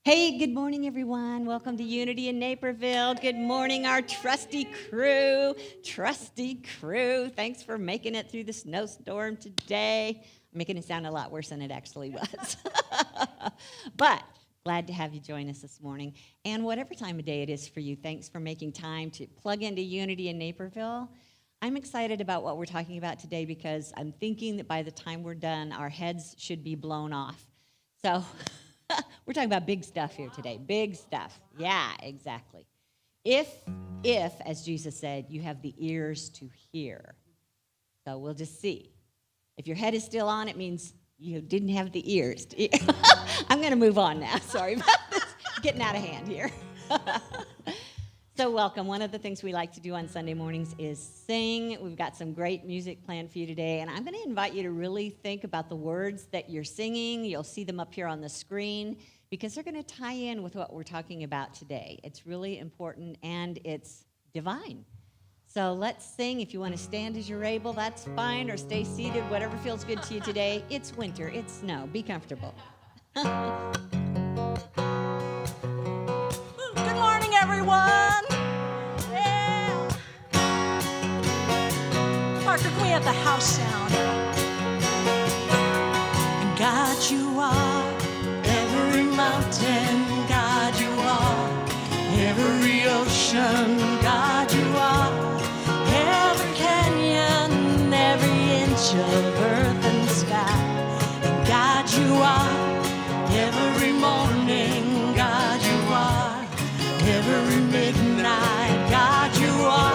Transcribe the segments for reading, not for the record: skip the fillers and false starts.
Hey, good morning, everyone. Welcome to Unity in Naperville. Good morning, our trusty crew. Trusty crew. Thanks for making it through the snowstorm today. I'm making it sound a lot worse than it actually was. But glad to have you join us this morning. And whatever time of day it is for you, thanks for making time to plug into Unity in Naperville. I'm excited about what we're talking about today because I'm thinking that by the time we're done, our heads should be blown off. So we're talking about big stuff here today. Big stuff. Yeah, exactly. If, as Jesus said, you have the ears to hear. So we'll just see. If your head is still on, it means you didn't have the ears. I'm going to move on now. Sorry about this. Getting out of hand here. So welcome. One of the things we like to do on Sunday mornings is sing. We've got some great music planned for you today, and I'm going to invite you to really think about the words that you're singing. You'll see them up here on the screen because they're going to tie in with what we're talking about today. It's really important, and it's divine. So let's sing. If you want to stand as you're able, that's fine, or stay seated, whatever feels good to you today. It's winter. It's snow. Be comfortable. Good morning, everyone. Parker, can we have the house sound? And God, you are every mountain. God, you are every ocean. God, you are every canyon, every inch of earth and sky. And God, you are every morning. God, you are every midnight. God, you are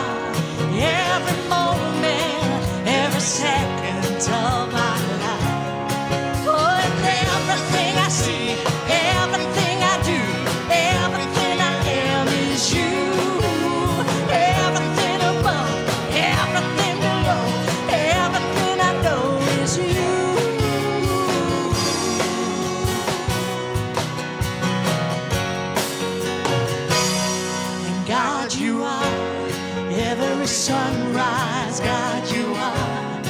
every moment, every second of my life. Oh, and everything I see, everything I do, everything I am is you. Everything above, everything below, everything I know is you. And God, you are every sunrise. God, you are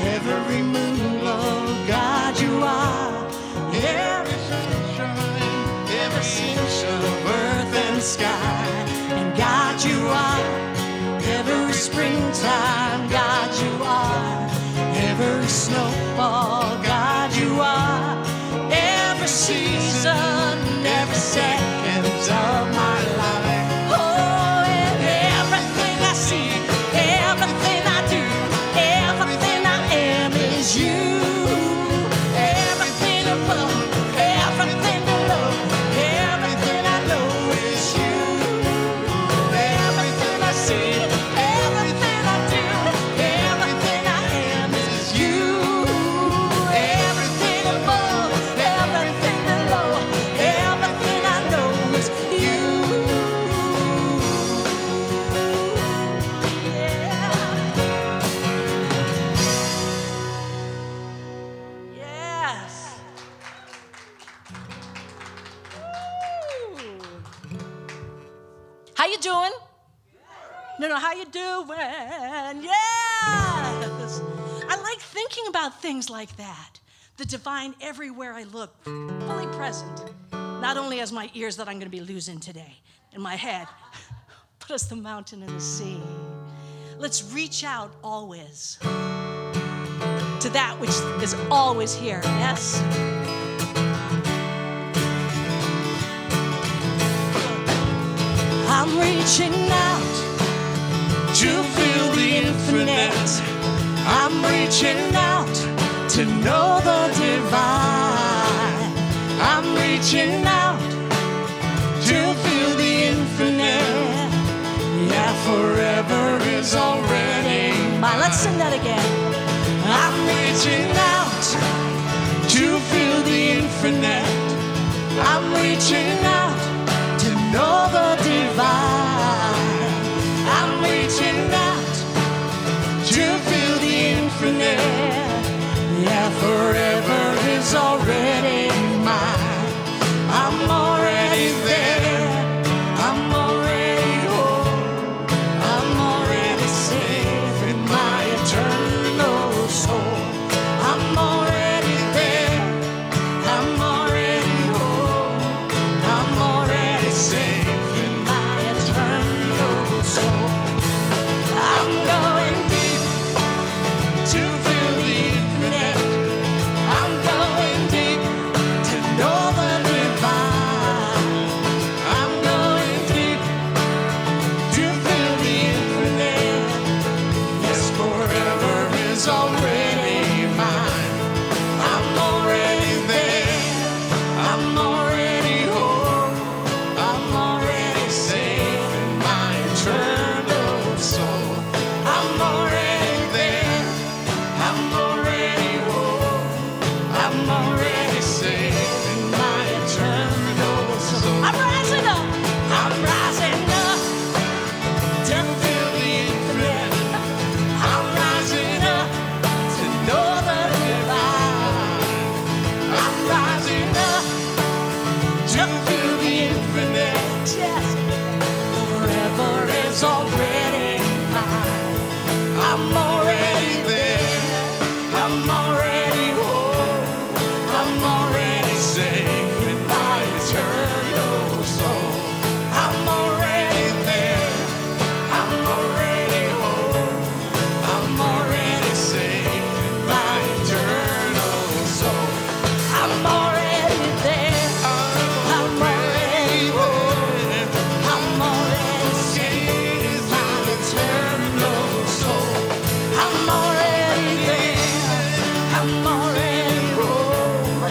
every moonglow. God, you are every sunshine, every cinch of earth and sky. And God, you are every springtime. God, you are every snowfall. God, you are every season, every second of my life. Oh, and everything I see, everything I do, everything I am is you. Everything above, everything below, everything I know is you. Everything I see, everything I do, everything I am is you. Everything above, everything below, everything I know is you. Yes. Woo. How you doing? No, how you doing? Yes. I like thinking about things like that. The divine everywhere I look, fully present. Not only as my ears that I'm going to be losing today, in my head, but as the mountain and the sea. Let's reach out always to that which is always here. Yes? I'm reaching out to feel the infinite. I'm reaching out to know the divine. I'm reaching out to feel the infinite. Yeah, forever is already mine. Let's sing that again. I'm reaching out to feel the infinite. I'm reaching out to know the divine. I'm reaching out to feel the infinite. Yeah, forever is already mine. I'm already there. I'm already home. I'm already safe in my eternal soul. I'm already there. I'm already home. I'm I'm already home. I'm already safe in my eternal soul. I'm already there. I'm already home. I'm already safe in my eternal soul. I'm already there. I'm already home. I'm already safe in my eternal soul. I'm already there. I'm already home.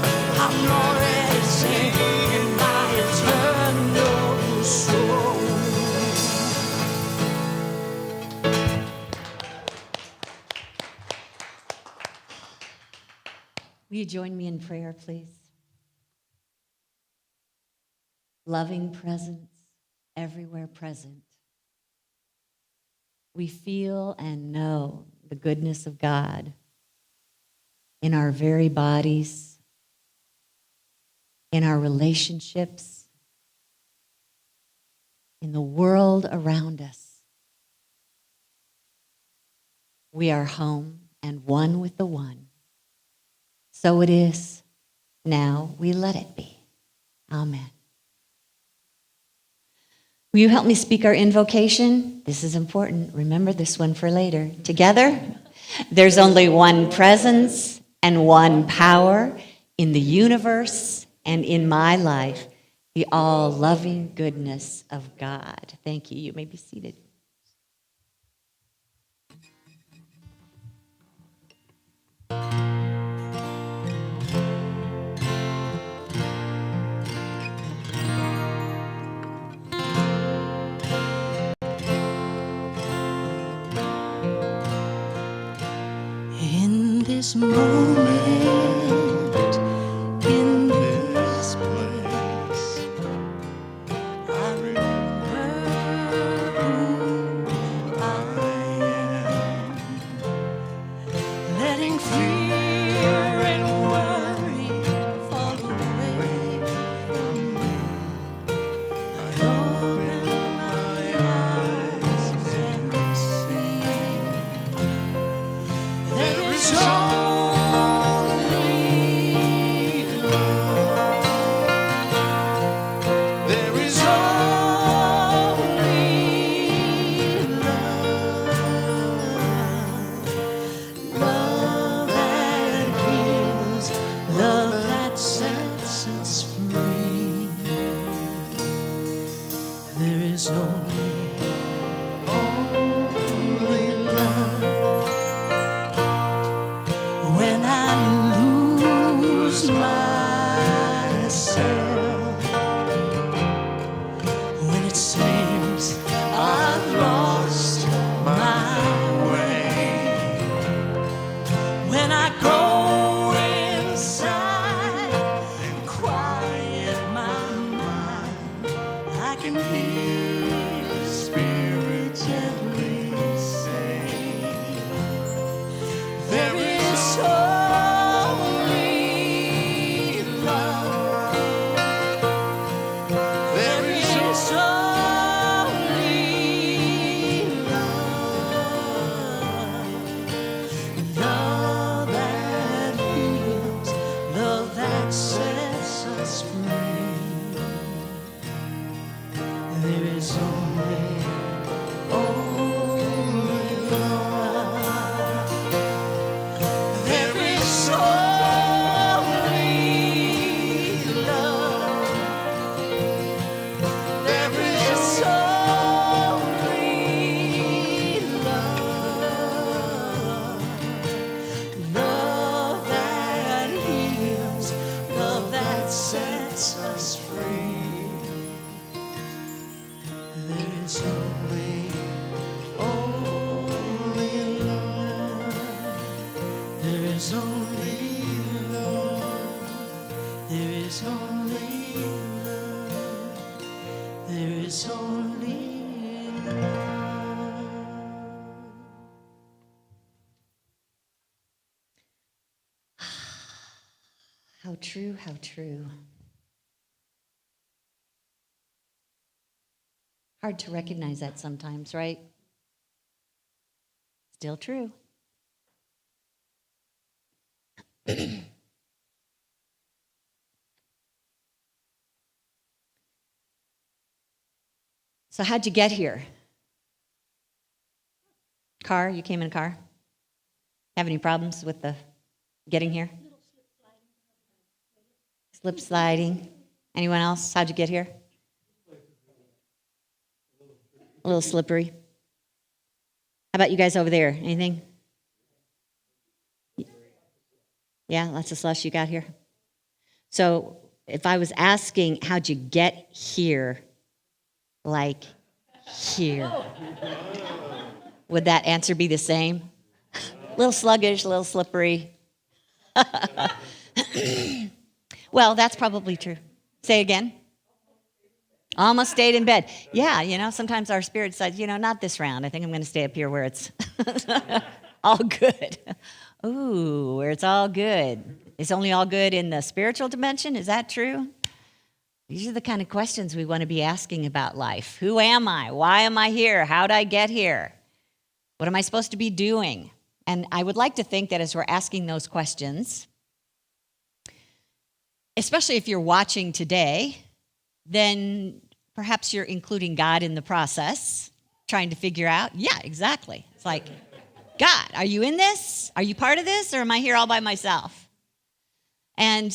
I'm already safe in my eternal soul. Will you join me in prayer, please? Loving presence, everywhere present. We feel and know the goodness of God in our very bodies, in our relationships, in the world around us. We are home and one with the one. So it is. Now we let it be. Amen. Will you help me speak our invocation? This is important. Remember this one for later. Together, there's only one presence and one power in the universe and in my life, the all-loving goodness of God. Thank you. You may be seated. In this moment, in this place, I remember who I am. Letting fear and worry fall away from me. I open my eyes and see there is only love. There is only love. Love that heals, love that sets us free. There is only love. When I lose myself, when it seems I've lost my way, when I go inside and quiet my mind, I can hear the Spirit gently say, there is only love. There is only love. Love that heals, love that sets us free. There is only love. There is only love. There is only love. Love that heals, love that sets us free. There is only love. There is only love. There is only love. There is only love. How true, how true. Hard to recognize that sometimes, right? Still true. So how'd you get here? Car? You came in a car? Have any problems with the getting here? Slip sliding. Anyone else? How'd you get here? A little slippery. How about you guys over there? Anything? Yeah, lots of slush you got here. So if I was asking, how'd you get here? Like here. Would that answer be the same? A little sluggish, a little slippery. Well, that's probably true. Say again. Almost stayed in bed. Yeah, sometimes our spirit says, not this round. I think I'm going to stay up here where it's all good. Ooh, where it's all good. It's only all good in the spiritual dimension. Is that true? These are the kind of questions we want to be asking about life. Who am I? Why am I here? How'd I get here? What am I supposed to be doing? And I would like to think that as we're asking those questions, especially if you're watching today, then perhaps you're including God in the process, trying to figure out, yeah, exactly. It's like, God, are you in this? Are you part of this? Or am I here all by myself? And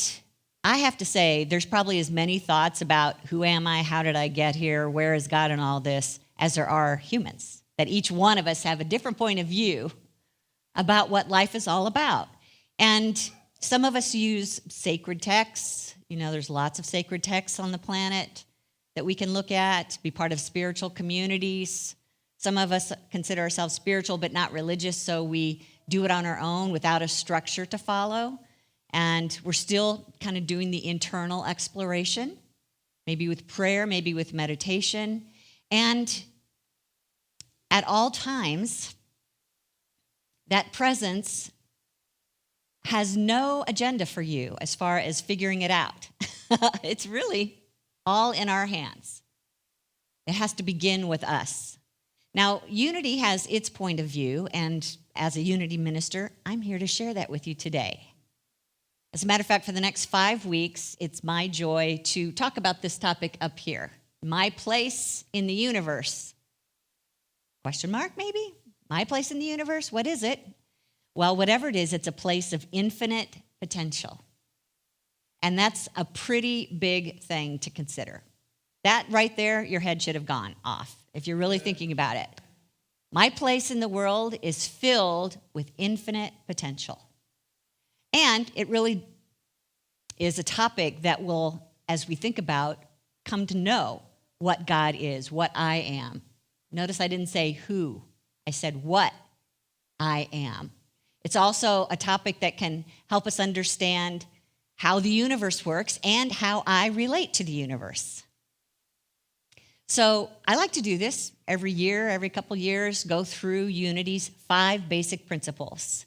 I have to say, there's probably as many thoughts about who am I, how did I get here, where is God in all this, as there are humans. That each one of us have a different point of view about what life is all about. And some of us use sacred texts. There's lots of sacred texts on the planet that we can look at, be part of spiritual communities. Some of us consider ourselves spiritual but not religious, so we do it on our own without a structure to follow. And we're still kind of doing the internal exploration, maybe with prayer, maybe with meditation. And at all times, that presence has no agenda for you as far as figuring it out. It's really all in our hands. It has to begin with us. Now, Unity has its point of view, and as a Unity minister, I'm here to share that with you today. As a matter of fact, for the next 5 weeks, it's my joy to talk about this topic up here. My place in the universe. Question mark, maybe? My place in the universe? What is it? Well, whatever it is, it's a place of infinite potential. And that's a pretty big thing to consider. That right there, your head should have gone off if you're really thinking about it. My place in the world is filled with infinite potential. And it really is a topic that will, as we think about, come to know what God is, what I am. Notice I didn't say who. I said what I am. It's also a topic that can help us understand how the universe works and how I relate to the universe. So I like to do this every year, every couple years, go through Unity's 5 basic principles,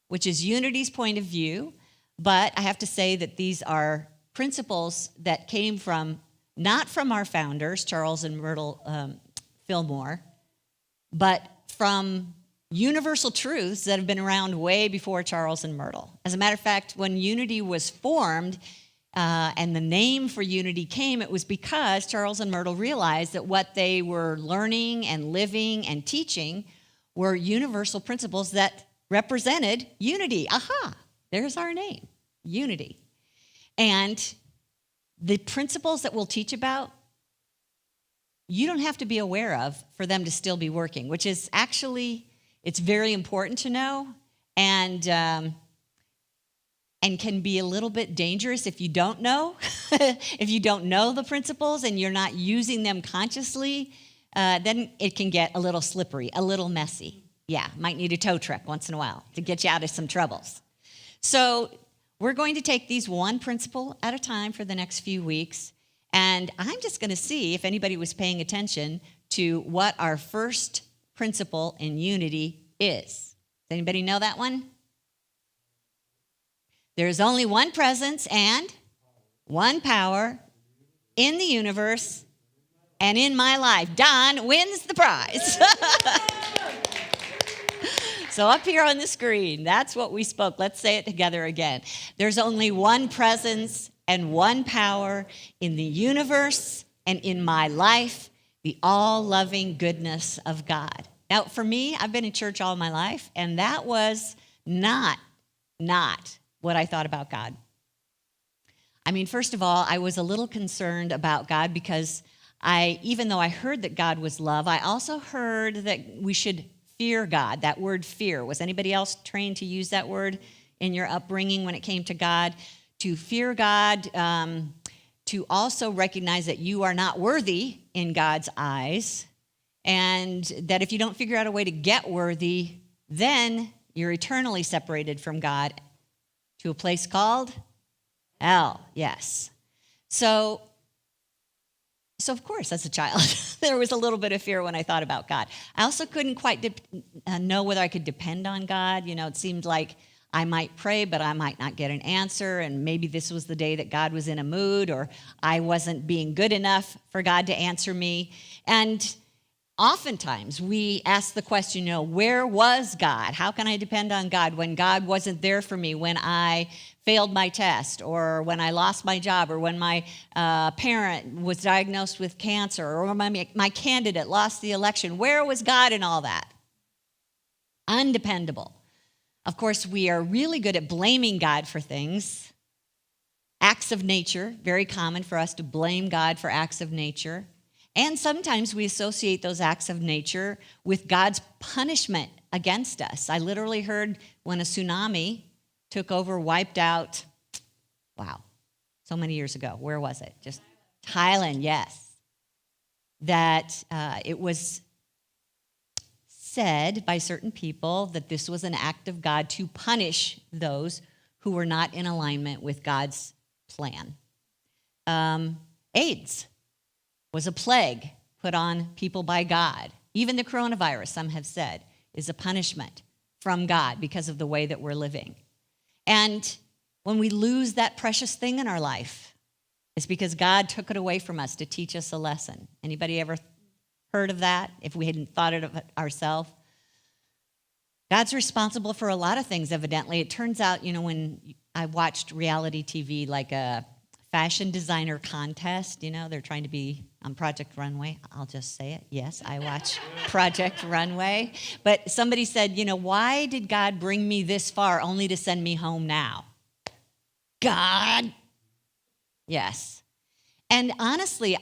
which is Unity's point of view. But I have to say that these are principles that came from, not from our founders, Charles and Myrtle Fillmore, but from universal truths that have been around way before Charles and Myrtle. As a matter of fact, when Unity was formed and the name for Unity came, it was because Charles and Myrtle realized that what they were learning and living and teaching were universal principles that represented unity. Aha, there's our name, Unity. And the principles that we'll teach about, you don't have to be aware of for them to still be working, which is actually, it's very important to know, and can be a little bit dangerous if you don't know. If you don't know the principles and you're not using them consciously, then it can get a little slippery, a little messy. Yeah, might need a tow truck once in a while to get you out of some troubles. So we're going to take these one principle at a time for the next few weeks, and I'm just going to see if anybody was paying attention to what our first principle in Unity is. Does anybody know that one? There's only one presence and one power in the universe and in my life. Don wins the prize. So up here on the screen, that's what we spoke. Let's say it together again. There's only one presence and one power in the universe and in my life, the all-loving goodness of God. Now, for me, I've been in church all my life, and that was not what I thought about God. I mean, first of all, I was a little concerned about God because even though I heard that God was love, I also heard that we should fear God. That word fear. Was anybody else trained to use that word in your upbringing when it came to God? To fear God, to also recognize that you are not worthy in God's eyes, and that if you don't figure out a way to get worthy, then you're eternally separated from God to a place called hell. Yes. So of course, as a child, there was a little bit of fear when I thought about God. I also couldn't quite know whether I could depend on God. You know, it seemed like I might pray, but I might not get an answer, and maybe this was the day that God was in a mood, or I wasn't being good enough for God to answer me. And oftentimes we ask the question, where was God? How can I depend on God when God wasn't there for me when I failed my test, or when I lost my job, or when my parent was diagnosed with cancer, or my candidate lost the election? Where was God in all that? Undependable. Of course, we are really good at blaming God for things. Acts of nature, very common for us to blame God for acts of nature. And sometimes we associate those acts of nature with God's punishment against us. I literally heard when a tsunami took over, wiped out, so many years ago. Where was it? Just Thailand, yes. That it was said by certain people that this was an act of God to punish those who were not in alignment with God's plan. AIDS was a plague put on people by God. Even the coronavirus, some have said, is a punishment from God because of the way that we're living. And when we lose that precious thing in our life, it's because God took it away from us to teach us a lesson. Anybody ever heard of that, if we hadn't thought of it ourselves? God's responsible for a lot of things, evidently. It turns out, when I watched reality TV, like a fashion designer contest, they're trying to be on Project Runway. I'll just say it. Yes, I watch Project Runway. But somebody said, why did God bring me this far only to send me home now? God. Yes. And honestly,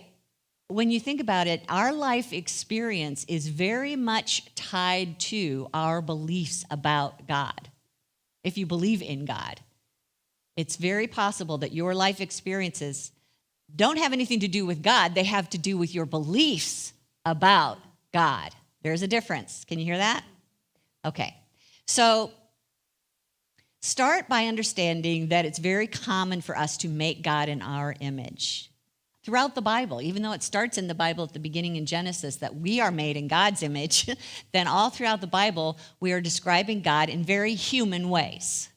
when you think about it, our life experience is very much tied to our beliefs about God. If you believe in God, it's very possible that your life experiences don't have anything to do with God. They have to do with your beliefs about God. There's a difference. Can you hear that? Okay. So start by understanding that it's very common for us to make God in our image. Throughout the Bible, even though it starts in the Bible at the beginning in Genesis that we are made in God's image, then all throughout the Bible, we are describing God in very human ways,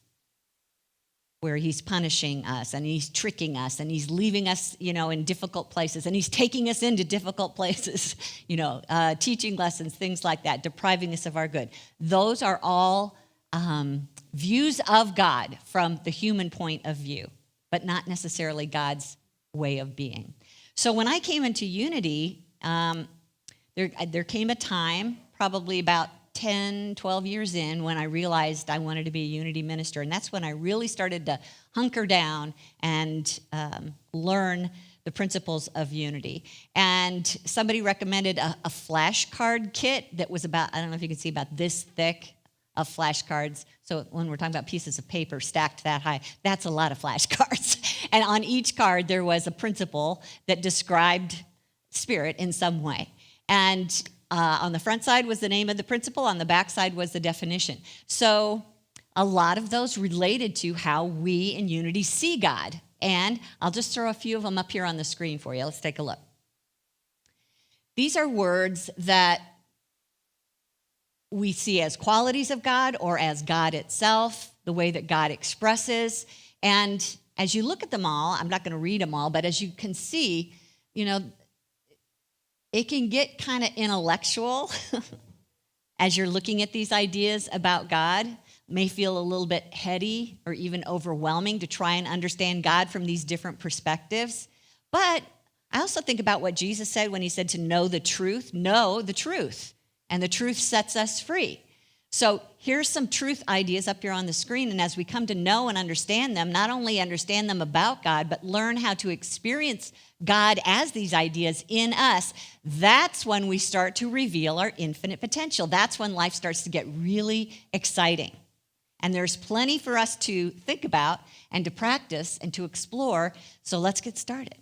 where he's punishing us and he's tricking us and he's leaving us, in difficult places, and he's taking us into difficult places, teaching lessons, things like that, depriving us of our good. Those are all views of God from the human point of view, but not necessarily God's way of being. So when I came into Unity, there came a time, probably about 10, 12 years in, when I realized I wanted to be a Unity minister. And that's when I really started to hunker down and learn the principles of Unity. And somebody recommended a flashcard kit that was about, I don't know if you can see, about this thick of flashcards. So when we're talking about pieces of paper stacked that high, that's a lot of flashcards. And on each card, there was a principle that described spirit in some way. And on the front side was the name of the principle. On the back side was the definition. So a lot of those related to how we in Unity see God. And I'll just throw a few of them up here on the screen for you. Let's take a look. These are words that we see as qualities of God or as God itself, the way that God expresses. And as you look at them all, I'm not going to read them all, but as you can see, it can get kind of intellectual as you're looking at these ideas about God may feel a little bit heady or even overwhelming to try and understand God from these different perspectives. But I also think about what Jesus said when he said to know the truth, and the truth sets us free. So here's some truth ideas up here on the screen, and as we come to know and understand them, not only understand them about God, but learn how to experience God as these ideas in us, that's when we start to reveal our infinite potential. That's when life starts to get really exciting. And there's plenty for us to think about and to practice and to explore, so let's get started.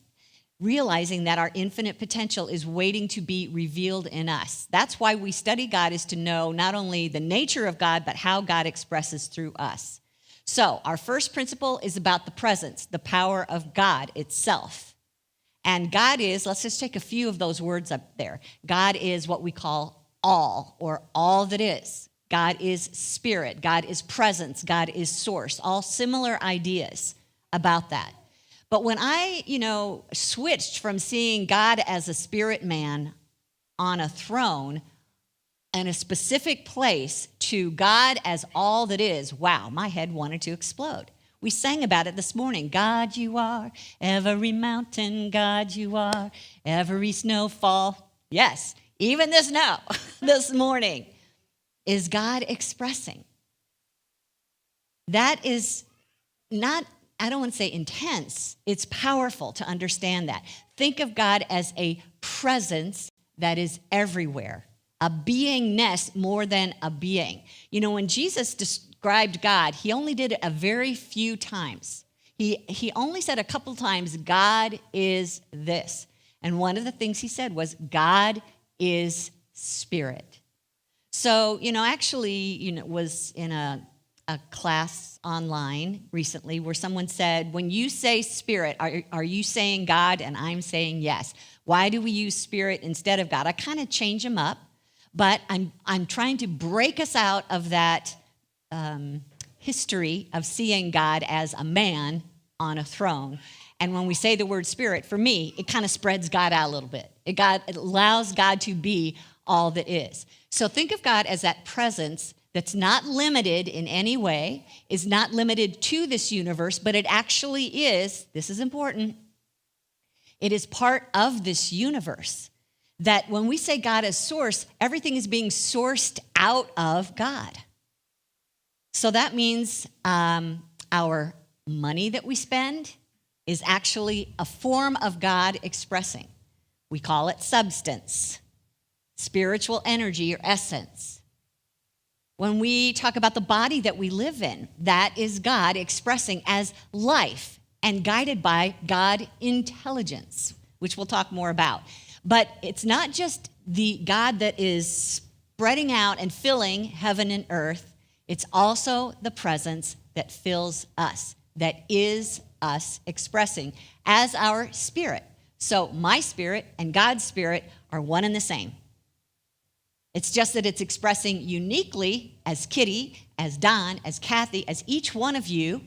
Realizing that our infinite potential is waiting to be revealed in us. That's why we study God, is to know not only the nature of God, but how God expresses through us. So our first principle is about the presence, the power of God itself. And God is, let's just take a few of those words up there. God is what we call all, or all that is. God is spirit. God is presence. God is source. All similar ideas about that. But when I, switched from seeing God as a spirit man on a throne in a specific place to God as all that is, wow, my head wanted to explode. We sang about it this morning. God, you are every mountain. God, you are every snowfall. Yes, even the snow this morning is God expressing. That is not, I don't want to say intense, it's powerful to understand that. Think of God as a presence that is everywhere, a beingness more than a being. When Jesus described God, he only did it a very few times. He only said a couple times, God is this. And one of the things he said was, God is spirit. So, actually, was in a class online recently where someone said, when you say spirit, are you saying God? And I'm saying yes. Why do we use spirit instead of God? I kind of change them up, but I'm trying to break us out of that history of seeing God as a man on a throne. And when we say the word spirit, for me, it kind of spreads God out a little bit. It allows God to be all that is. So think of God as that presence that's not limited in any way, is not limited to this universe, but it actually is, this is important, it is part of this universe. That when we say God as source, everything is being sourced out of God. So that means our money that we spend is actually a form of God expressing. We call it substance, spiritual energy or essence. When we talk about the body that we live in, that is God expressing as life and guided by God intelligence, which we'll talk more about. But it's not just the God that is spreading out and filling heaven and earth. It's also the presence that fills us, that is us expressing as our spirit. So my spirit and God's spirit are one and the same. It's just that it's expressing uniquely as Kitty, as Don, as Kathy, as each one of you,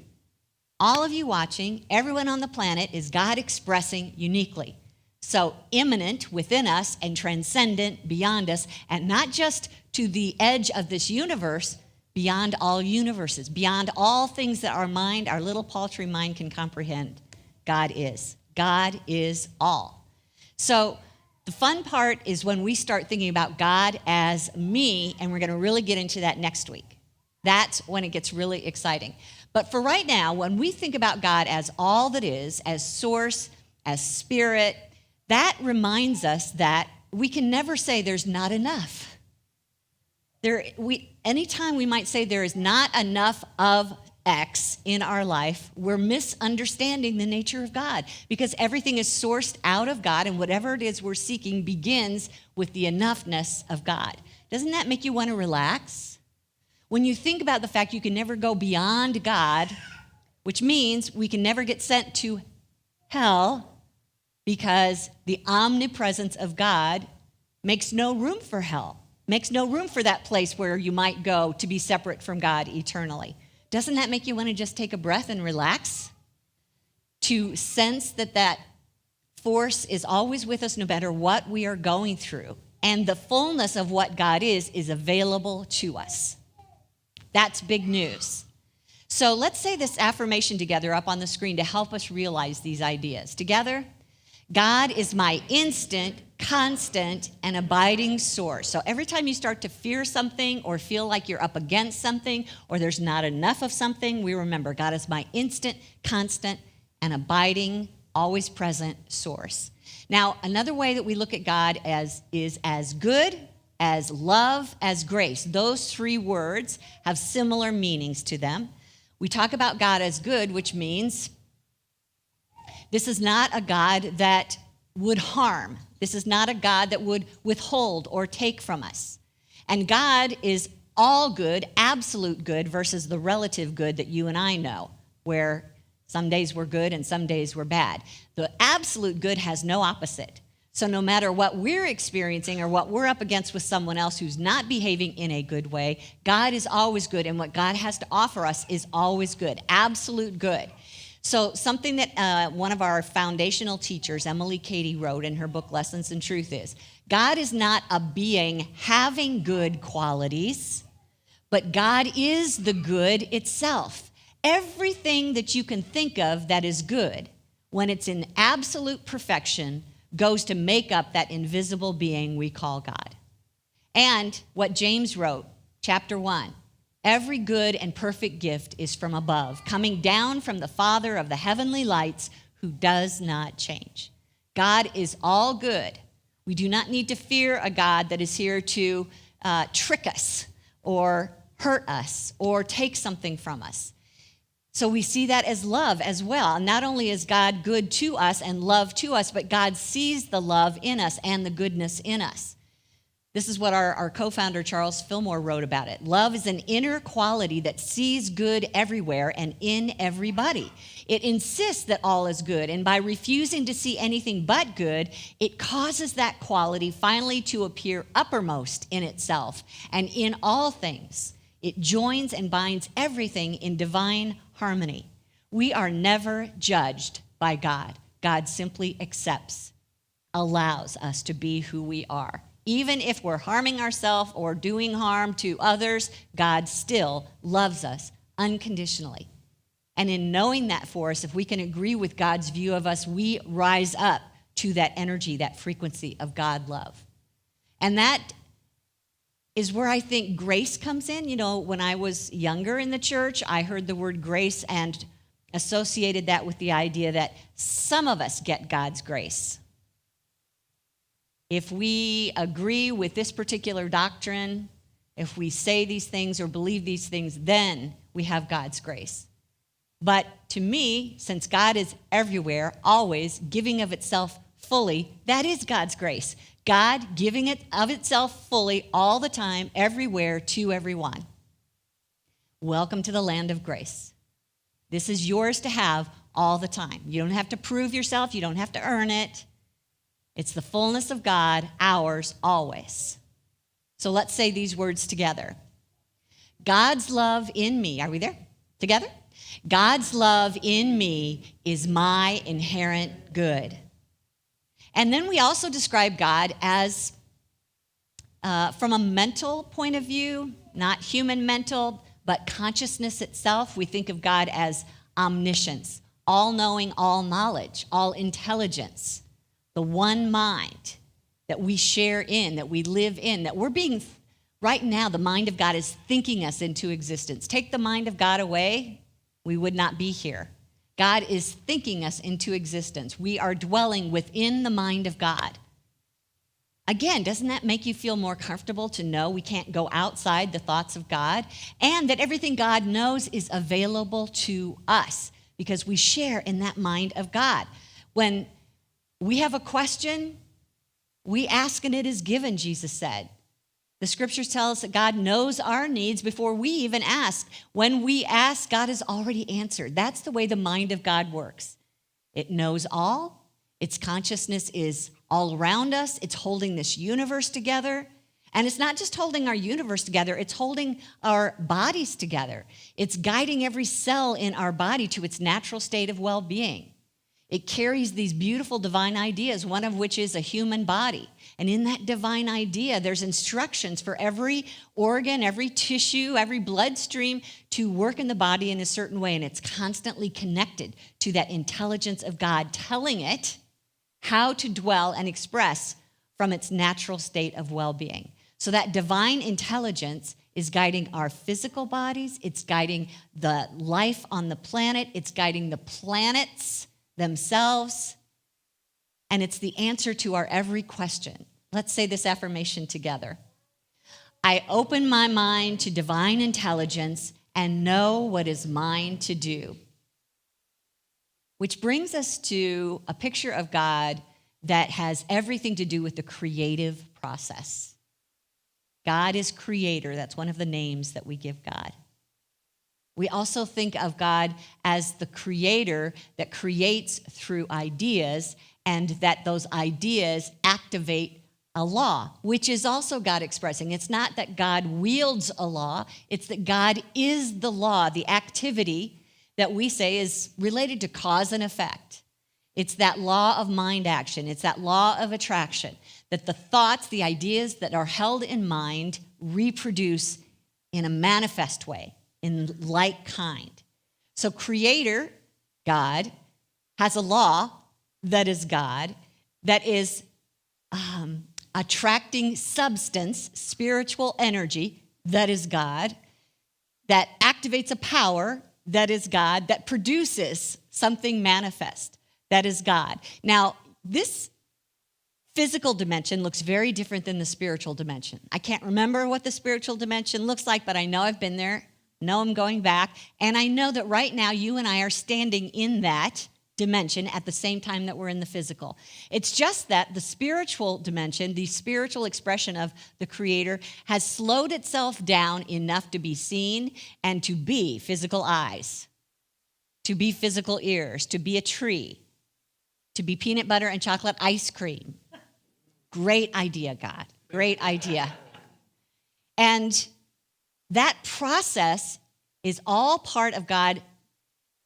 all of you watching, everyone on the planet is God expressing uniquely. So immanent within us and transcendent beyond us, and not just to the edge of this universe, beyond all universes, beyond all things that our mind, our little paltry mind can comprehend. God is. God is all. So the fun part is when we start thinking about God as me, and we're going to really get into that next week. That's when it gets really exciting. But for right now, when we think about God as all that is, as source, as spirit, that reminds us that we can never say there's not enough. Anytime we might say there is not enough of X in our life, we're misunderstanding the nature of God, because everything is sourced out of God, and whatever it is we're seeking begins with the enoughness of God. Doesn't that make you want to relax? When you think about the fact you can never go beyond God, which means we can never get sent to hell, because the omnipresence of God makes no room for hell, makes no room for that place where you might go to be separate from God eternally. Doesn't that make you want to just take a breath and relax? To sense that force is always with us no matter what we are going through. and the fullness of what God is available to us. That's big news. So let's say this affirmation together up on the screen to help us realize these ideas. Together, God is my instant, constant, and abiding source. So every time you start to fear something or feel like you're up against something or there's not enough of something, we remember God is my instant, constant, and abiding, always present source. Now, another way that we look at God is as good, as love, as grace. Those three words have similar meanings to them. We talk about God as good, which means this is not a God that would harm. This is not a God that would withhold or take from us. And God is all good, absolute good, versus the relative good that you and I know, where some days we're good and some days we're bad. The absolute good has no opposite. So no matter what we're experiencing or what we're up against with someone else who's not behaving in a good way, God is always good, and what God has to offer us is always good, absolute good. So something that one of our foundational teachers, Emily Cady, wrote in her book, Lessons in Truth is, God is not a being having good qualities, but God is the good itself. Everything that you can think of that is good, when it's in absolute perfection, goes to make up that invisible being we call God. And what James wrote, chapter 1, every good and perfect gift is from above, coming down from the Father of the heavenly lights, who does not change. God is all good. We do not need to fear a God that is here to trick us or hurt us or take something from us. So we see that as love as well. And not only is God good to us and love to us, but God sees the love in us and the goodness in us. This is what our co-founder Charles Fillmore wrote about it. Love is an inner quality that sees good everywhere and in everybody. It insists that all is good, and by refusing to see anything but good, it causes that quality finally to appear uppermost in itself and in all things. It joins and binds everything in divine harmony. We are never judged by God. God simply accepts, allows us to be who we are. Even if we're harming ourselves or doing harm to others, God still loves us unconditionally. And in knowing that for us, if we can agree with God's view of us, we rise up to that energy, that frequency of God love. And that is where I think grace comes in. You know, when I was younger in the church, I heard the word grace and associated that with the idea that some of us get God's grace. If we agree with this particular doctrine, if we say these things or believe these things, then we have God's grace. But to me, since God is everywhere, always giving of itself fully, that is God's grace. God giving it of itself fully all the time, everywhere, to everyone. Welcome to the land of grace. This is yours to have all the time. You don't have to prove yourself. You don't have to earn it. It's the fullness of God, ours always. So let's say these words together. God's love in me, are we there? Together? God's love in me is my inherent good. And then we also describe God as, from a mental point of view, not human mental, but consciousness itself. We think of God as omniscience, all-knowing, all-knowledge, all-intelligence, the one mind that we share in, that we live in, that we're being, right now, the mind of God is thinking us into existence. Take the mind of God away, we would not be here. God is thinking us into existence. We are dwelling within the mind of God. Again, doesn't that make you feel more comfortable to know we can't go outside the thoughts of God, and that everything God knows is available to us because we share in that mind of God? When we have a question, we ask and it is given, Jesus said. The scriptures tell us that God knows our needs before we even ask. When we ask, God has already answered. That's the way the mind of God works. It knows all. Its consciousness is all around us. It's holding this universe together. And it's not just holding our universe together, it's holding our bodies together. It's guiding every cell in our body to its natural state of well-being. It carries these beautiful divine ideas, one of which is a human body. And in that divine idea, there's instructions for every organ, every tissue, every bloodstream to work in the body in a certain way. And it's constantly connected to that intelligence of God, telling it how to dwell and express from its natural state of well-being. So that divine intelligence is guiding our physical bodies. It's guiding the life on the planet. It's guiding the planets themselves. And it's the answer to our every question. Let's say this affirmation together. I open my mind to divine intelligence and know what is mine to do. Which brings us to a picture of God that has everything to do with the creative process. God is creator. That's one of the names that we give God. We also think of God as the creator that creates through ideas, and that those ideas activate a law, which is also God expressing. It's not that God wields a law, it's that God is the law, the activity that we say is related to cause and effect. It's that law of mind action. It's that law of attraction, that the thoughts, the ideas that are held in mind reproduce in a manifest way, in like kind. So creator, God, has a law that is God, that is attracting substance, spiritual energy, that is God, that activates a power, that is God, that produces something manifest, that is God. Now, this physical dimension looks very different than the spiritual dimension. I can't remember what the spiritual dimension looks like, but I know I've been there, know I'm going back, and I know that right now you and I are standing in that dimension at the same time that we're in the physical. It's just that the spiritual dimension, the spiritual expression of the Creator, has slowed itself down enough to be seen and to be physical eyes, to be physical ears, to be a tree, to be peanut butter and chocolate ice cream. Great idea, God. Great idea. And that process is all part of God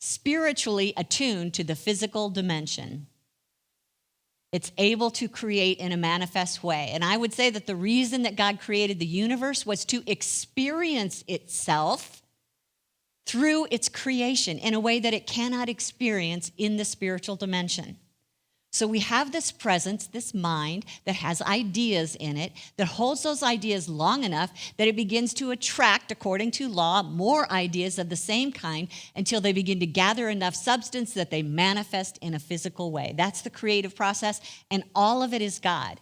spiritually attuned to the physical dimension. It's able to create in a manifest way. And I would say that the reason that God created the universe was to experience itself through its creation in a way that it cannot experience in the spiritual dimension. So we have this presence, this mind that has ideas in it, that holds those ideas long enough that it begins to attract, according to law, more ideas of the same kind until they begin to gather enough substance that they manifest in a physical way. That's the creative process, and all of it is God.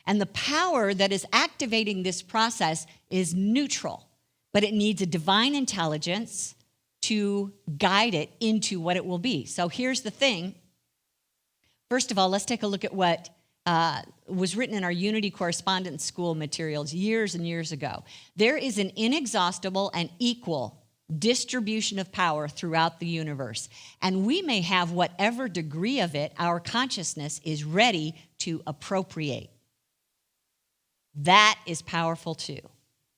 And the power that is activating this process is neutral, but it needs a divine intelligence to guide it into what it will be. So here's the thing. First of all, let's take a look at what was written in our Unity Correspondence School materials years and years ago. There is an inexhaustible and equal distribution of power throughout the universe, and we may have whatever degree of it our consciousness is ready to appropriate. That is powerful too.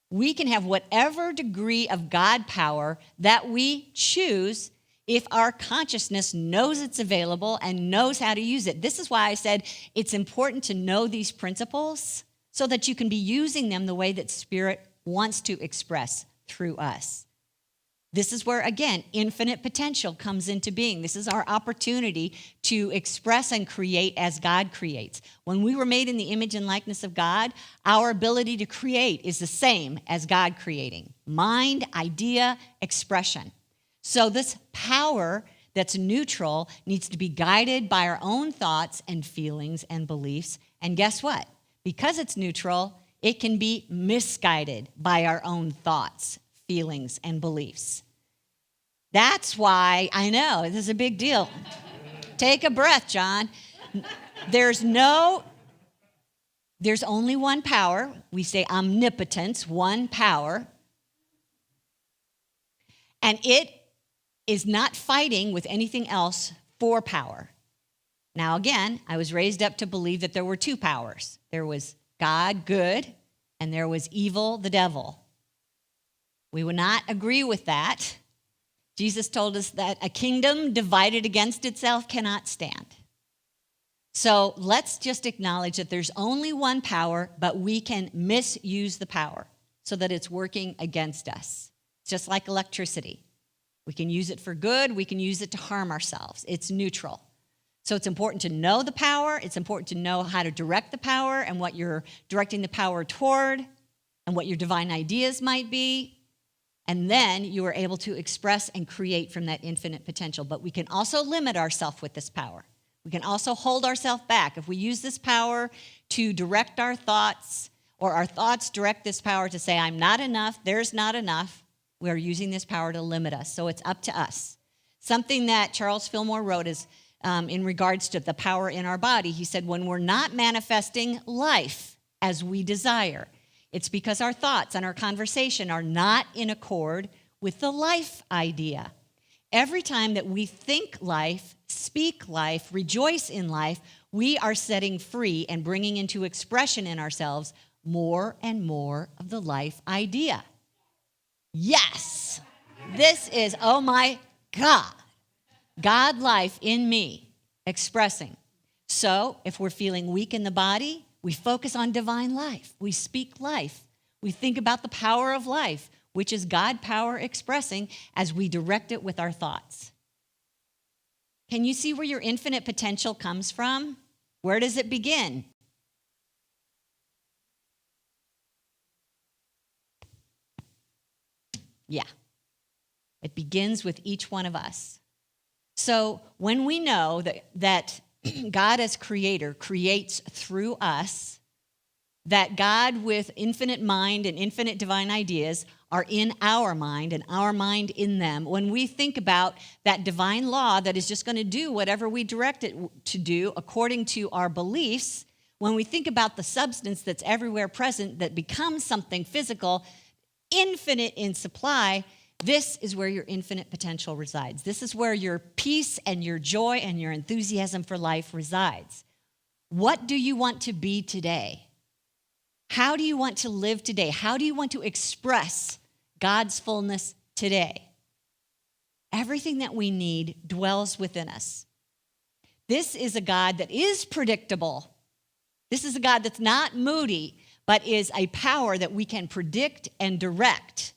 We can have whatever degree of God power that we choose if our consciousness knows it's available and knows how to use it. This is why I said it's important to know these principles so that you can be using them the way that Spirit wants to express through us. This is where, again, infinite potential comes into being. This is our opportunity to express and create as God creates. When we were made in the image and likeness of God, our ability to create is the same as God creating. Mind, idea, expression. So this power that's neutral needs to be guided by our own thoughts and feelings and beliefs. And guess what? Because it's neutral, it can be misguided by our own thoughts, feelings, and beliefs. That's why, I know, this is a big deal. Take a breath, John. There's only one power. We say omnipotence, one power. And it is not fighting with anything else for power. Now, again, I was raised up to believe that there were two powers. There was God, good, and there was evil, the devil. We would not agree with that. Jesus told us that a kingdom divided against itself cannot stand. So let's just acknowledge that there's only one power, but we can misuse the power so that it's working against us. It's just like electricity. We can use it for good. We can use it to harm ourselves. It's neutral. So it's important to know the power. It's important to know how to direct the power and what you're directing the power toward and what your divine ideas might be. And then you are able to express and create from that infinite potential. But we can also limit ourselves with this power. We can also hold ourselves back. If we use this power to direct our thoughts, or our thoughts direct this power to say, I'm not enough, there's not enough, we are using this power to limit us. So it's up to us. Something that Charles Fillmore wrote is in regards to the power in our body. He said, when we're not manifesting life as we desire, it's because our thoughts and our conversation are not in accord with the life idea. Every time that we think life, speak life, rejoice in life, we are setting free and bringing into expression in ourselves more and more of the life idea. Yes, this is, oh my God, God life in me expressing. So if we're feeling weak in the body, we focus on divine life. We speak life. We think about the power of life, which is God power expressing as we direct it with our thoughts. Can you see where your infinite potential comes from? Where does it begin? Yeah, it begins with each one of us. So when we know that God as creator creates through us, that God with infinite mind and infinite divine ideas are in our mind and our mind in them, when we think about that divine law that is just going to do whatever we direct it to do according to our beliefs, when we think about the substance that's everywhere present that becomes something physical, infinite in supply, this is where your infinite potential resides. This is where your peace and your joy and your enthusiasm for life resides. What do you want to be today? How do you want to live today? How do you want to express God's fullness today? Everything that we need dwells within us. This is a God that is predictable. This is a God that's not moody, but is a power that we can predict and direct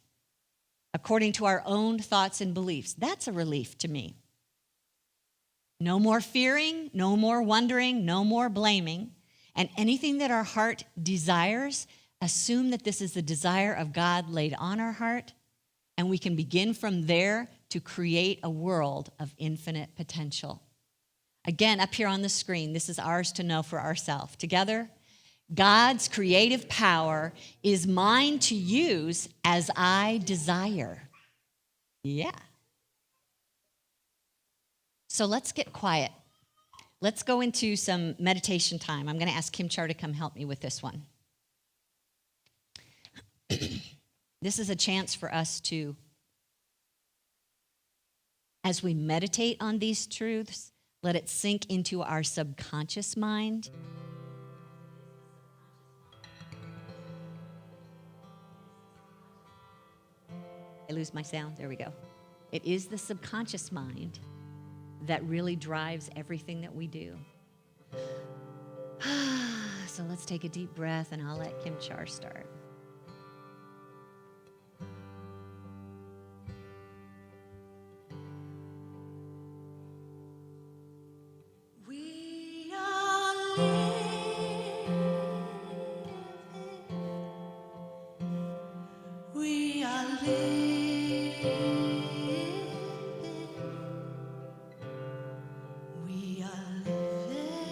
according to our own thoughts and beliefs. That's a relief to me. No more fearing, no more wondering, no more blaming. And anything that our heart desires, assume that this is the desire of God laid on our heart, and we can begin from there to create a world of infinite potential. Again, up here on the screen, this is ours to know for ourselves. Together, God's creative power is mine to use as I desire. Yeah. So let's get quiet. Let's go into some meditation time. I'm going to ask Kim Char to come help me with this one. This is a chance for us to, as we meditate on these truths, let it sink into our subconscious mind. I lose my sound. There we go. It is the subconscious mind that really drives everything that we do. So let's take a deep breath, and I'll let Kim Char start. We are living. We are living. We are living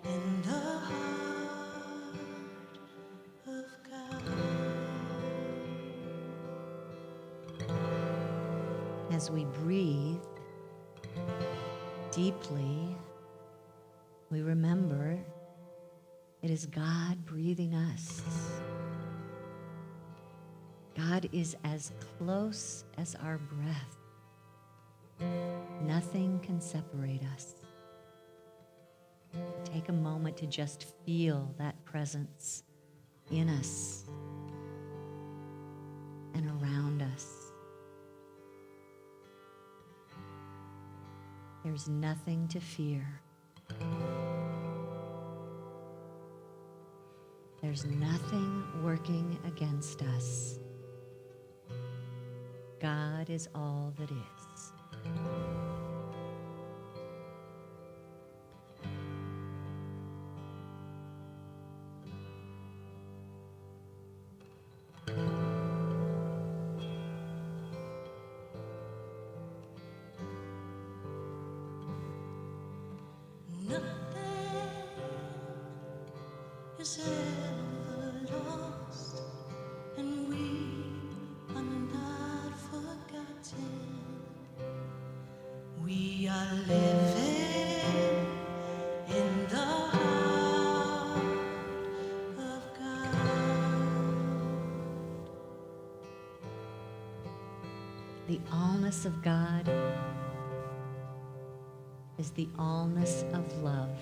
in the heart of God. As we breathe deeply, we remember it is God breathing us. God is as close as our breath. Nothing can separate us. Take a moment to just feel that presence in us and around us. There's nothing to fear. There's nothing working against us. God is all that is. Nothing is ever lost, and we are not forgotten. We are living in the heart of God. The allness of God is the allness of love.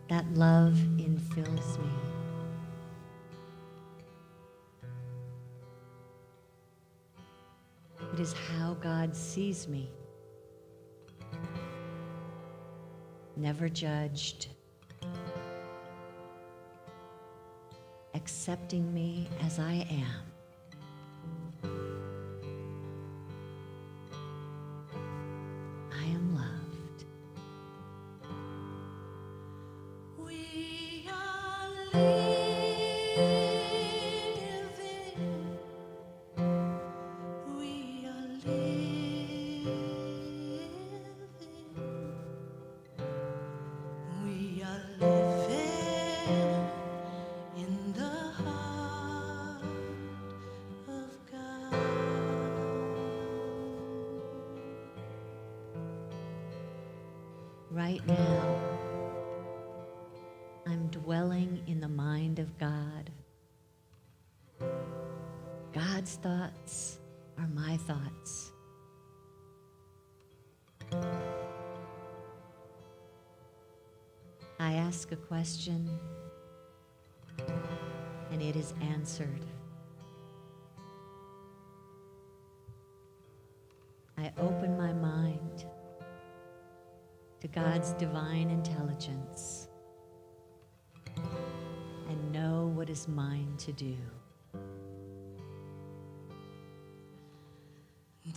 That love infills me. It is how God sees me. Never judged, accepting me as I am. I am loved. We are living. We are living. We are living in the heart of God. Right now, I'm dwelling in the mind of God. God's thoughts are my thoughts. I ask a question, and it is answered. I open my mind to God's divine intelligence and know what is mine to do.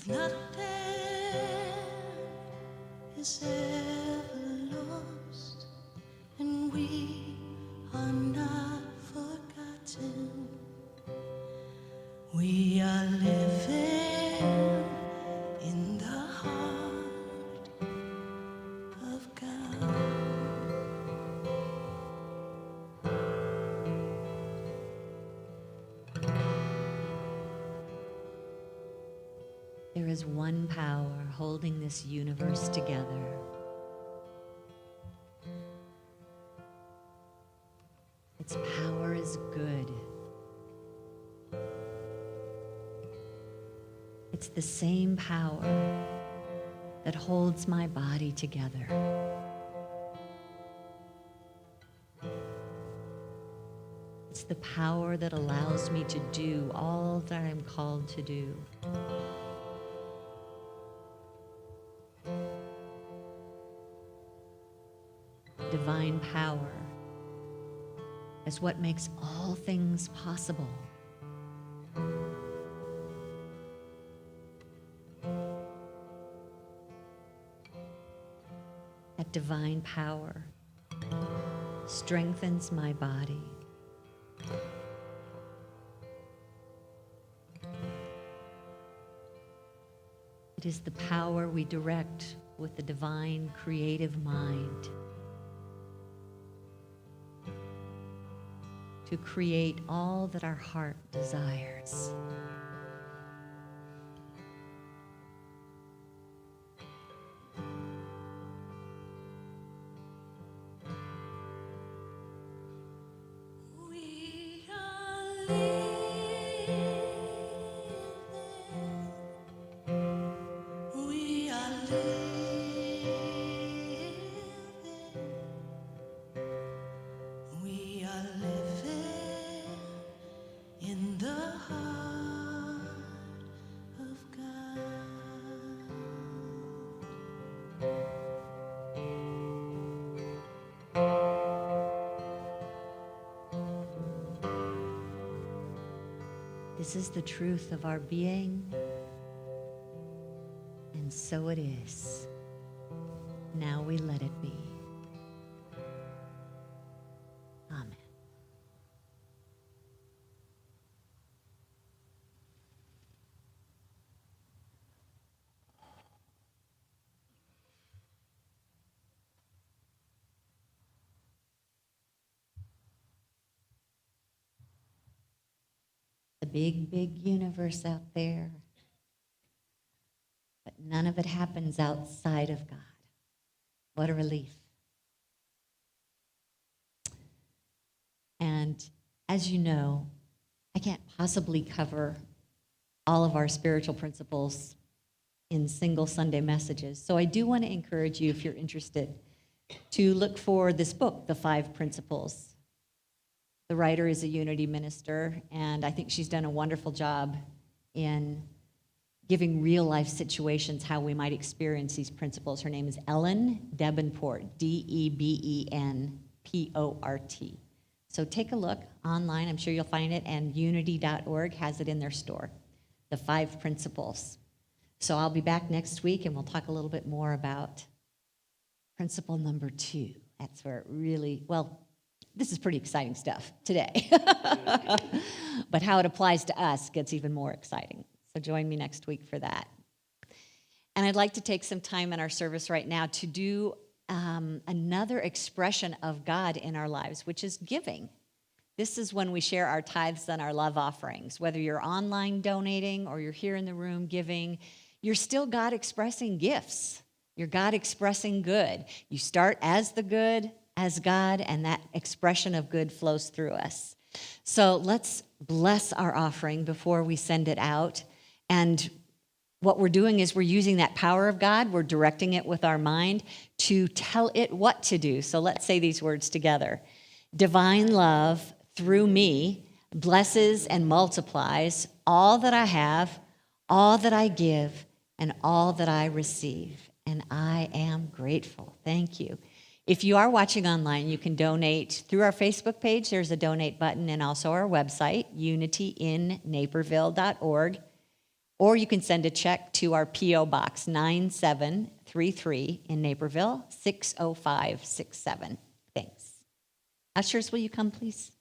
Nothing is ever lost, and we are not forgotten. We are living in the heart of God. There is one power holding this universe together. Its power is good. It's the same power that holds my body together. It's the power that allows me to do all that I'm called to do. Divine power is what makes all things possible. That divine power strengthens my body. It is the power we direct with the divine creative mind to create all that our heart desires. We are living. We are living. We are living in the heart of God. This is the truth of our being, and so it is. Now we let it be. Amen. The big, big universe out there. But none of it happens outside of God. What a relief. And as you know, I can't possibly cover all of our spiritual principles in single Sunday messages. So I do want to encourage you, if you're interested, to look for this book, The 5 Principles. The writer is a Unity minister, and I think she's done a wonderful job in giving real-life situations how we might experience these principles. Her name is Ellen Debenport, Debenport. So take a look online. I'm sure you'll find it, and unity.org has it in their store, The 5 Principles. So I'll be back next week, and we'll talk a little bit more about principle number 2. That's where it really, well, this is pretty exciting stuff today. But how it applies to us gets even more exciting. So join me next week for that. And I'd like to take some time in our service right now to do another expression of God in our lives, which is giving. This is when we share our tithes and our love offerings. Whether you're online donating or you're here in the room giving, you're still God expressing gifts. You're God expressing good. You start as the good, as God, and that expression of good flows through us. So let's bless our offering before we send it out. And what we're doing is we're using that power of God, we're directing it with our mind to tell it what to do. So let's say these words together. Divine love through me blesses and multiplies all that I have, all that I give, and all that I receive. And I am grateful. Thank you. If you are watching online, you can donate through our Facebook page. There's a donate button, and also our website, unityinnaperville.org. Or you can send a check to our P.O. Box 9733 in Naperville, 60567. Thanks. Ushers, will you come, please?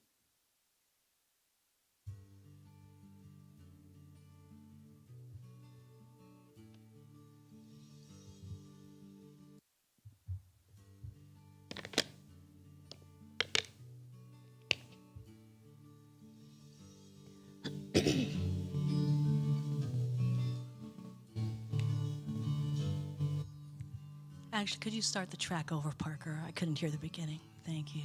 Actually, could you start the track over, Parker? I couldn't hear the beginning. Thank you.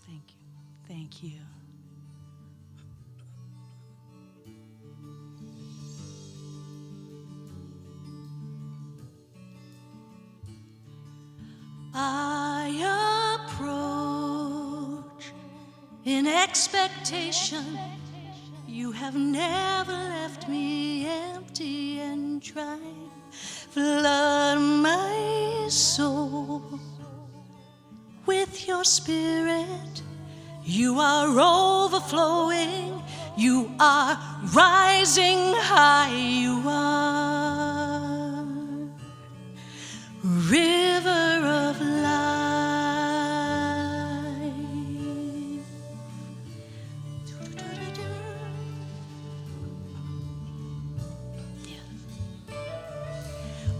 Thank you. Thank you. I approach in expectation. You have never left me empty and dry. Flood my soul with your spirit. You are overflowing. You are rising high. You are river of life.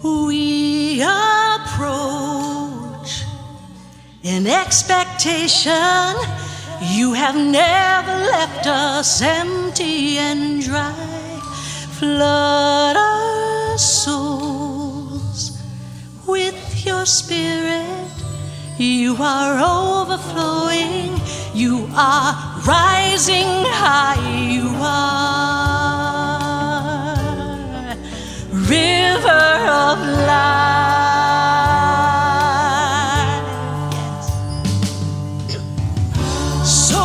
We approach in expectation. You have never left us empty and dry. Flood our souls with your spirit. You are overflowing. You are rising high. You are river of life. Yes. So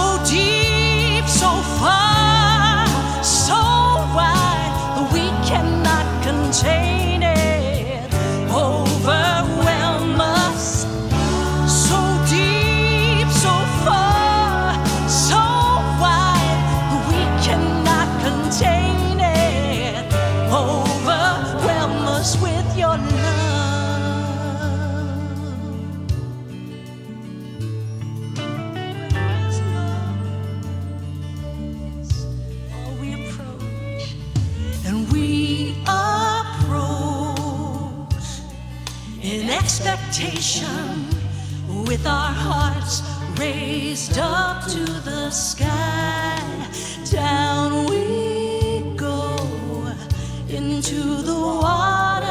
expectation, with our hearts raised up to the sky. Down we go into the water.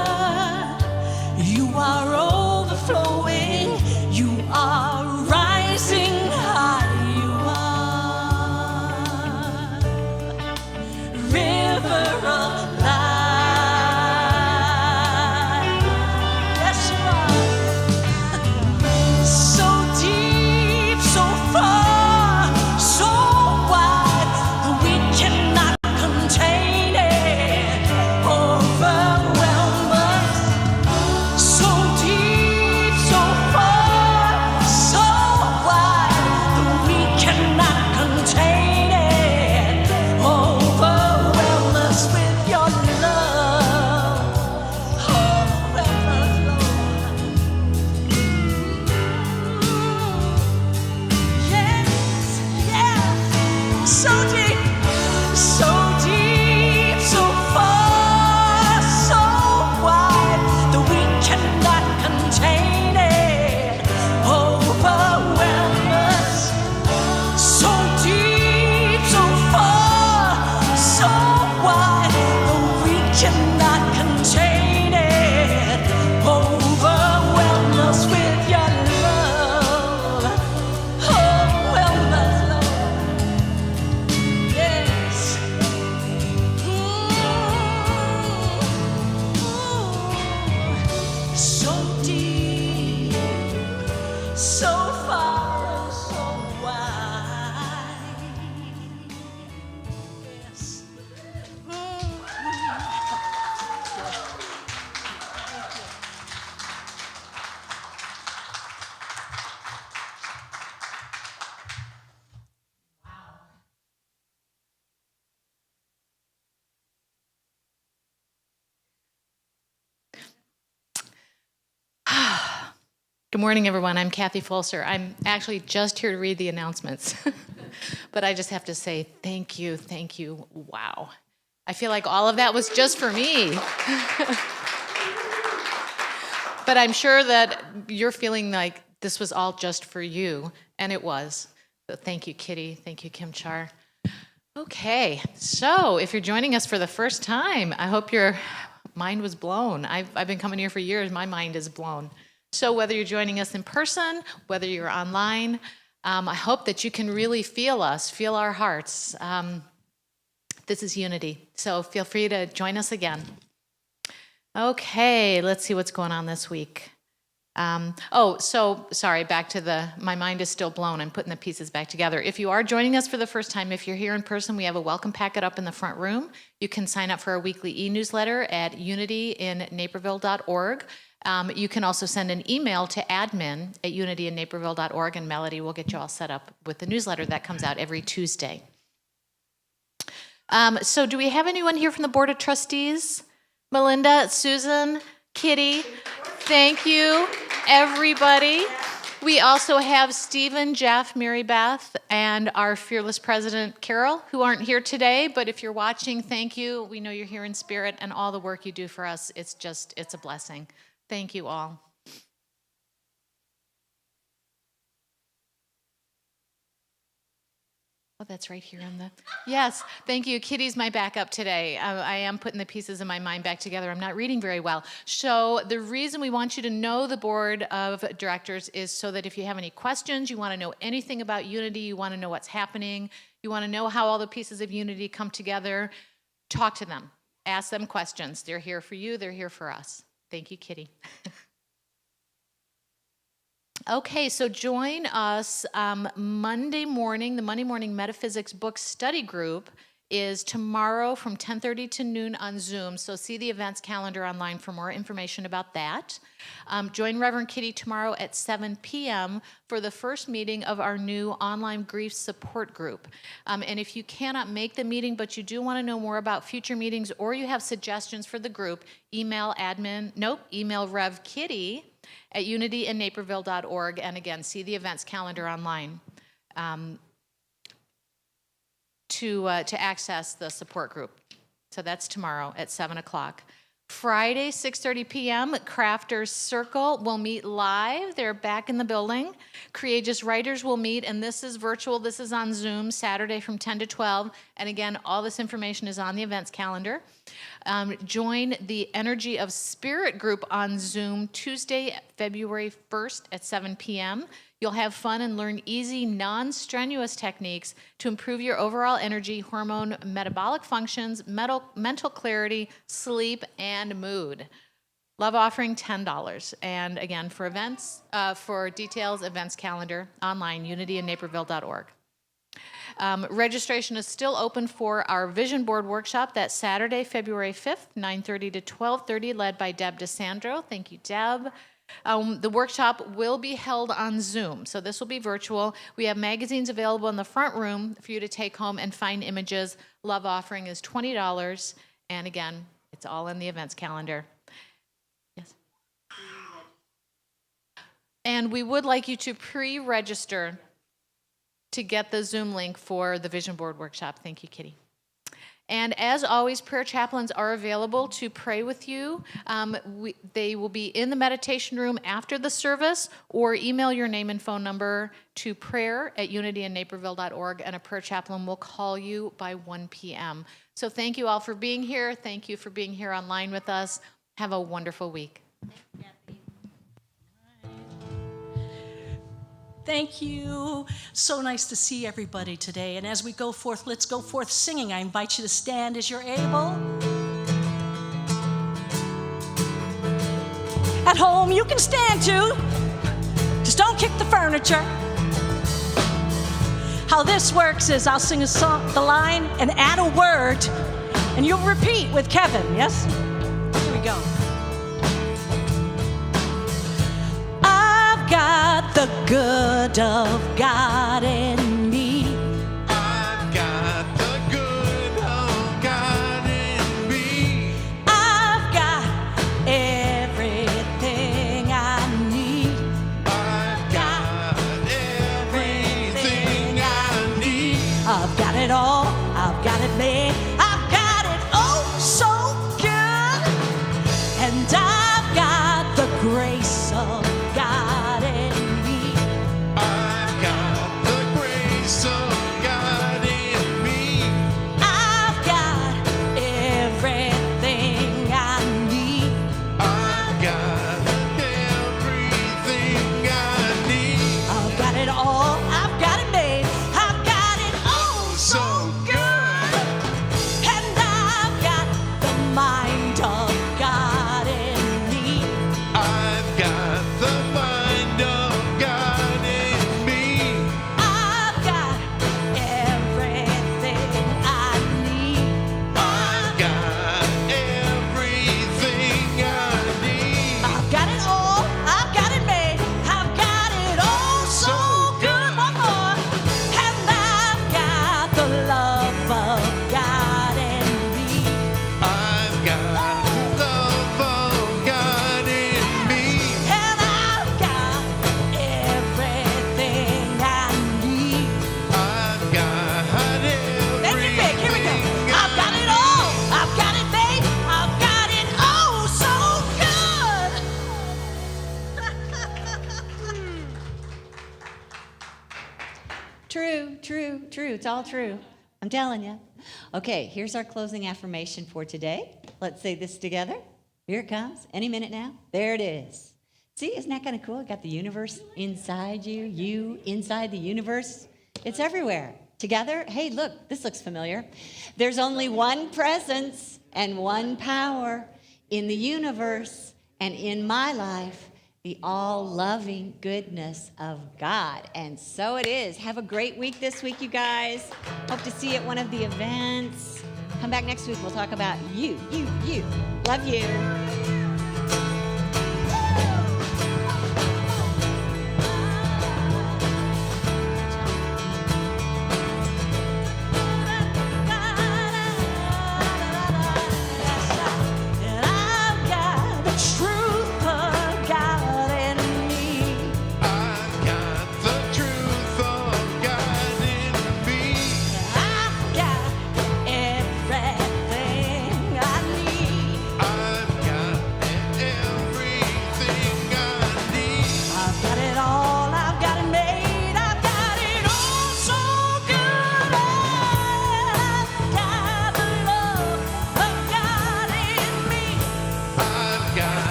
You are overflowing. You are rising high. You are river of life. Yes, you are. So deep, so far, so wide, that we cannot contain it. Overwhelm us. So deep, so far, so wide, that we cannot contain it. Overwhelm us with your love. Overwhelm us, Lord. Yes, yes. So deep, so far, so wide, that we cannot contain it. Overwhelm us. So deep, so far, so wide, that we cannot contain it. Overwhelm us with your love. Overwhelm us, Lord. Yes. So deep, so far, so wide. Yes. Good morning, everyone. I'm Kathy Fulser. I'm actually just here to read the announcements. But I just have to say thank you, thank you. Wow. I feel like all of that was just for me. But I'm sure that you're feeling like this was all just for you, and it was. So thank you, Kitty. Thank you, Kim Char. Okay, so if you're joining us for the first time, I hope your mind was blown. I've been coming here for years. My mind is blown. So whether you're joining us in person, whether you're online, I hope that you can really feel us, feel our hearts. This is Unity, so feel free to join us again. Okay, let's see what's going on this week. Sorry, back to my mind is still blown. I'm putting the pieces back together. If you are joining us for the first time, if you're here in person, we have a welcome packet up in the front room. You can sign up for our weekly e-newsletter at unityinnaperville.org. You can also send an email to admin@unityinnaperville.org, and Melody will get you all set up with the newsletter that comes out every Tuesday. So do we have anyone here from the Board of Trustees? Melinda, Susan, Kitty, thank you, everybody. We also have Stephen, Jeff, Mary Beth, and our fearless president, Carol, who aren't here today, but if you're watching, thank you. We know you're here in spirit, and all the work you do for us, it's a blessing. Thank you all. Oh, that's right here on the, yes, thank you. Kitty's my backup today. I am putting the pieces of my mind back together. I'm not reading very well. So the reason we want you to know the board of directors is so that if you have any questions, you want to know anything about Unity, you want to know what's happening, you want to know how all the pieces of Unity come together, talk to them, ask them questions. They're here for you, they're here for us. Thank you, Kitty. Okay, so join us Monday morning. The Monday Morning Metaphysics Book Study Group is tomorrow from 10:30 to noon on Zoom. So see the events calendar online for more information about that. Join Reverend Kitty tomorrow at 7 p.m. for the first meeting of our new online grief support group. And if you cannot make the meeting, but you do want to know more about future meetings, or you have suggestions for the group, email Rev Kitty at unityinnaperville.org, and again, see the events calendar online to access the support group. So that's tomorrow at 7 o'clock. Friday, 6:30 p.m., Crafters Circle will meet live. They're back in the building. Courageous Writers will meet, and this is virtual. This is on Zoom, Saturday from 10 to 12. And again, all this information is on the events calendar. Join the Energy of Spirit group on Zoom Tuesday, February 1st at 7 p.m. You'll have fun and learn easy, non-strenuous techniques to improve your overall energy, hormone, metabolic functions, mental clarity, sleep, and mood. Love offering $10. And again, for events, for details, events calendar, online, unityinnaperville.org. Registration is still open for our Vision Board workshop. That's Saturday, February 5th, 9:30 to 12:30, led by Deb DeSandro. Thank you, Deb. The workshop will be held on Zoom, so this will be virtual. We have magazines available in the front room for you to take home and find images. Love offering is $20, and again, it's all in the events calendar. Yes. And we would like you to pre-register to get the Zoom link for the Vision Board workshop. Thank you, Kitty. And as always, prayer chaplains are available to pray with you. They will be in the meditation room after the service, or email your name and phone number to prayer@unityinnaperville.org, and a prayer chaplain will call you by 1 p.m. So thank you all for being here. Thank you for being here online with us. Have a wonderful week. Thank you. So nice to see everybody today. And as we go forth, let's go forth singing. I invite you to stand as you're able. At home, you can stand too. Just don't kick the furniture. How this works is I'll sing a song, the line, and add a word, and you'll repeat with Kevin, yes? Here we go. Got the good of God in me. I've got the good of God in me. I've got everything I need. I've got everything I need. I've got it all. I've got it made. I've got it oh so good. And I've got the grace of God. True. It's all true. I'm telling you. Okay, here's our closing affirmation for today. Let's say this together. Here it comes. Any minute now. There it is. See, isn't that kind of cool? Got the universe inside you inside the universe. It's everywhere. Together, hey, look, this looks familiar. There's only one presence and one power in the universe and in my life, the all-loving goodness of God. And so it is. Have a great week this week, you guys. Hope to see you at one of the events. Come back next week. We'll talk about you. Love you.